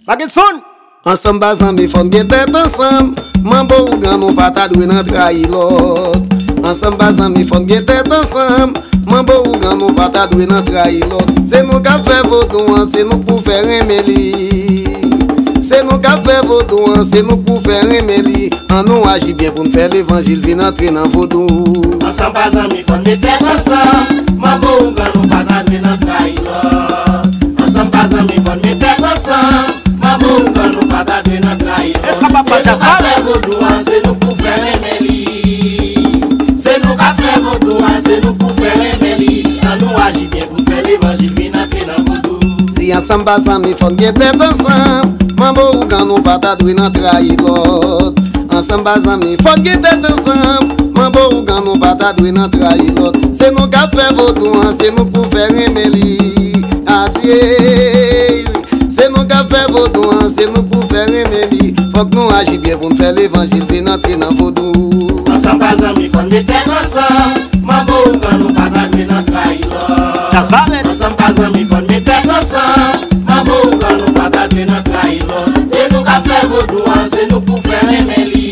Baguetson! Ensemble bazan mi fon gen tèt ensemble. Mambo ou gan nou pata dwe nan trahi lot. Ensemble bazan mi fon gen tèt ensemble. Mambo ou gan nou pata dwe nan trahi lot. Se nou ka fè vodouan, se nou pou fè remeli. Se nou ka fè vodouan, se nou pou fè remeli. An nou agi bien pou nou fè l'évangile vin entre nan vodou. Ensemble bazan mi fon gen tèt ensemble. Mambo ou gan nou pata dwe nan trahi lot. Ensemble bazan mi fon gen tèt ensemble. Mambo ou gan nou pata dwe nan trahi lot. Essa papa já sabe. Se nou pou fè remeli. Se nou ka fè vodouan, se nou pou fè remeli. An nou agi bien pou fè l'évangile vin entre nan vodou. Si ensemble bazan mi fon gen tèt ensemble. Mambo ou gan nou pata dwe nan trahi lot. Ensemble bazan mi fon gen tèt ensemble. Mambo ou gan nou pata dwe nan trahi lot. Se nou ka fè vodouan, se nou pou fè remeli. Atiye. Se nou ka fè vodouan, se nou pou fè remeli. Fok nou agi bien pou nou fè l'évangile vin entre nan vodou. Ensemble bazan mi fon gen tèt ensemble. Mambo ou gan nou pata dwe nan trahi lot. Casalet! Ensemble bazan mi fon gen tèt ensemble. Mambo ou gan nou pata dwe nan trahi lot. Se nou ka fè vodouan, se nou pou fè remeli.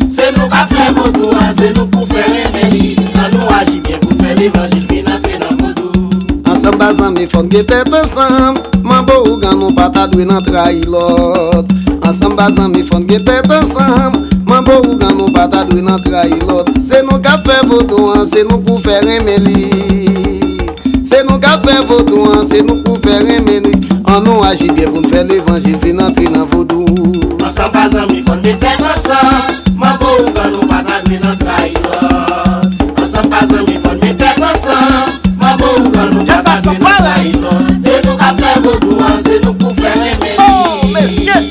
Se nou ka fè vodouan, se nou pou fè remeli. An nou agi bien pou fè l'évangile vin entre nan vodou. Ensemble bazan mi fon gen tèt ensemble. Mambo ou gan nou pata dwe nan trahi lot. Ensemble bazan mi fon gen tèt ensemble. Mambo ou gan nou pata dwe nan trahi lot. Se nou ka fè vodouan, se nou pou fè remeli. Se nou ka fè vodouan, se nou pou fè remeli. An nou agi bien pou nou fè l'évangile vin entre nan vodou. Ensemble bazan mi fon gen tèt ensemble. Mambo ou gan nou pata dwe nan trahi lot. Ensemble bazan mi fon gen tèt ensemble. Mambo ou gan nou pata dwe nan trahi lot. Se nou ka fè vodouan, se nou pou fè remeli. Oh, messieurs!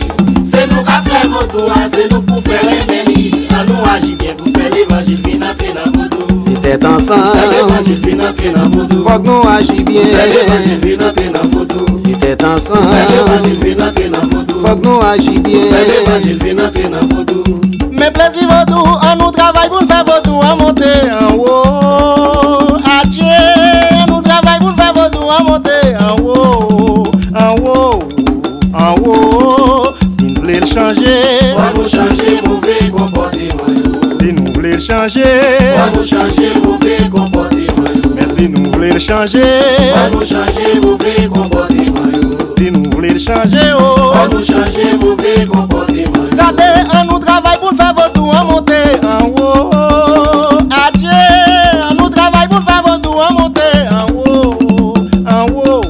Se nou ka fè vodouan, se nou pou fè remeli. An nou agi bien pou fè l'évangile vin entre nan vodou. Si tèt Fè ensemble, l'évangile vin entre nan vodou. fok nou agi Fè bien. l'évangile vin entre nan vodou. Si tèt Fè ensemble, l'évangile vin entre nan vodou. fok nou agi Fè bien. l'évangile vin entre nan vodou. Mais plaisir vodou, on nous travaille pour faire vodou, à monter en haut. Adieu, on nous travaille pour faire vodou, à monter en haut. En haut, en haut. Si nous voulons changer, Faut nous changer mauvais comportement. si nous voulons changer, Faut nous changer mauvais comportement. mais si nous voulons changer, Faut nous changer mauvais comportement. si nous voulons changer, oh. Faut nous changer mauvais comportement. Regardez, on nous travaille pour faire vodou, à monter en haut. Adieu, on nous travaille pour faire vodou, à monter en haut. En haut,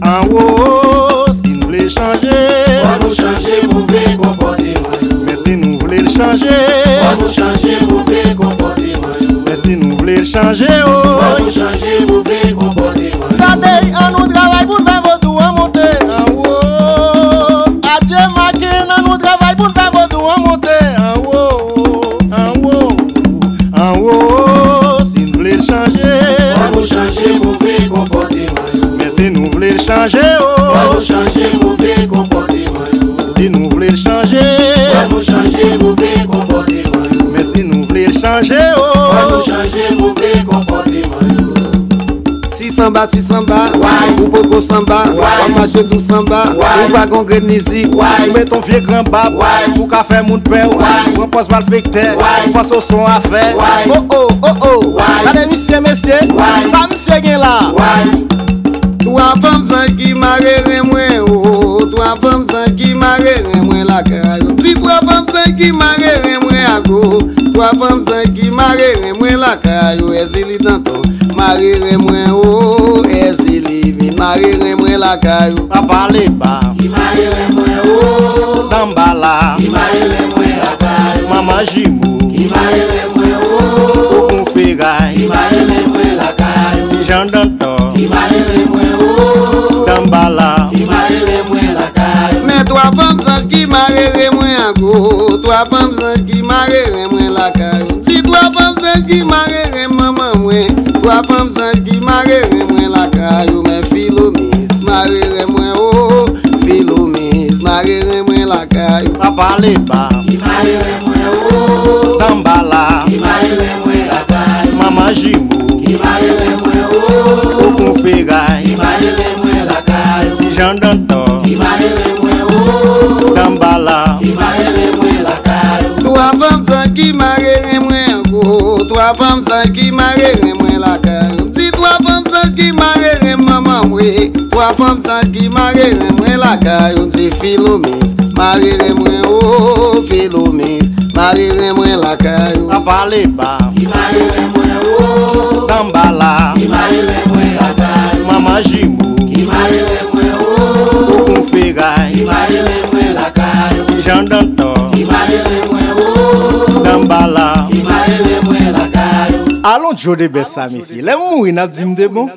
en haut. Si nous voulons changer, Faut nous changer mauvais comportement. mais si nous voulons changer, Faut nous changer mauvais comportement. mais si nous voulons changer, Faut oh. nous changer mauvais comportement. Regardez, on nous travaille pour faire vodou, à monter en haut. Adieu, Makin, on nous travaille pour faire vodou, à monter en haut. En haut, en haut. Si nous voulons changer, Faut nous changer mauvais comportement. mais si nous voulons changer, Faut oh. nous changer mauvais comportement. Si nous voulons changer, Faut nous changer mauvais comportement. mais si nous voulons changer, Faut nous oh. changer mauvais comportement. Si samba, Ouais. ou poko samba, Ouais. ou marche tout samba, Ouais. ou va congrès de musique. Ouais. Ou met ton vieux grand bab, Ouais. ou ka fè moun pè, Ouais. ou pos mal fèkte, Ouais. ou pos au son a fè. Ouais. Oh oh, oh oh, Ouais. Gade misye, Ouais. sa misye gen la. Ouais. Toi femme zan ki mare remwen, oh. Toi femme zan ki mare remwen la kayo. Si toi femme zan ki mare remwen ago. Toi femme zan ki mare remwen la kayo. Ezili tanto mare remwen, oh. Ezili vin mare remwen la kayo. Papa le ba, Qui m'a remoué, oh. Dambala, Qui m'a remoué la caille. Mama Jimou, Qui m'a remoué, oh. Okon Qui Fegay, m'a remoué la caille. Jean Danton, Qui m'a remoué, oh. Dambala, Qui m'a remoué la caille. Mais toi femme zan ki mare remwen ago. Toi femme zan ki mare remwen la kayo. Si toi femme zan ki mare remwen mwen. Toi femme zan ki mare remwen la kayo. Mais Philomis mare remwen, oh. Philomis mare remwen la kayo. Papa le ba, Qui m'a remoué, oh. Dambala, Qui m'a remoué la caille. Mama Jimou, Qui m'a remoué, oh. Okon Fegay, Qui m'a remoué la caille. Jean Danton, Qui m'a remoué, sages qui marraient moi la caille. Dis trois femmes sages qui marraient maman moi. Trois femmes sages qui marraient moi la caille. On dit Philomène, marraient moi oh Philomène, marraient moi la caille. Papa les bas, qui marraient moi oh. Tambala, qui marraient moi la caille. Maman Jimbo, qui marraient moi oh. Conféraille, qui marraient moi la caille. Jean Danton, qui marraient moi oh. Tambala, qui marraient moi la caille. allons Joe de Bessam ici. Les mouilles n'a dit de bon.